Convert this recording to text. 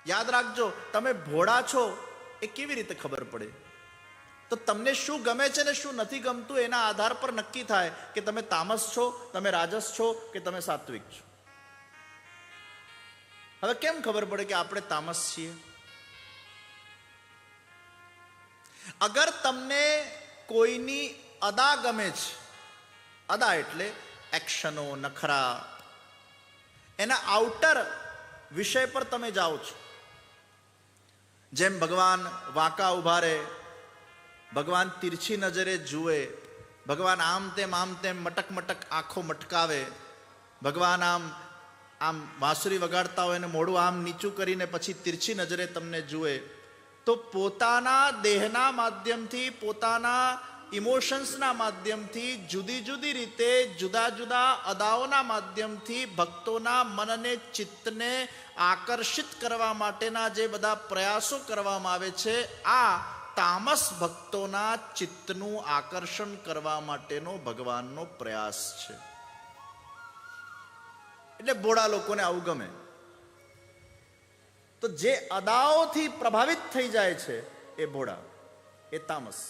યાદ રાખજો, તમે ભોળા છો એ કેવી રીતે ખબર પડે? તો તમને શું ગમે છે ને શું નથી ગમતું એના આધાર પર નક્કી થાય કે તમે તામસ છો, તમે રાજસ છો કે તમે સાત્વિક છો. હવે કેમ ખબર પડે કે આપણે તામસ છીએ? અગર તમને કોઈની અદા ગમે છે, અદા એટલે એક્શનો, નખરા, એના આઉટર વિષય પર તમે જાઓ છો. જેમ ભગવાન વાંકા ઉભા રહે, ભગવાન તિરછી નજરે જુએ, ભગવાન આમ તેમ મટક મટક આંખો મટકાવે, ભગવાન આમ વાંસળી વગાડતા હોય ને મોઢું આમ નીચું કરીને પછી તિરછી નજરે તમને જુએ, તો પોતાના દેહના માધ્યમથી, પોતાના ઇમોશન્સના માધ્યમથી, જુદી જુદી રીતે, જુદા જુદા અદાઓના માધ્યમથી ભક્તોના મનને, ચિત્તને આકર્ષિત કરવા માટેના જે બધા પ્રયાસો કરવામાં આવે છે, આ તામસ ભક્તોના ચિત્તનું આકર્ષણ કરવા માટેનો ભગવાનનો પ્રયાસ છે. એટલે ભોળા લોકોને આવું ગમે. તો જે અદાઓથી પ્રભાવિત થઈ જાય છે એ ભોળા, એ તામસ.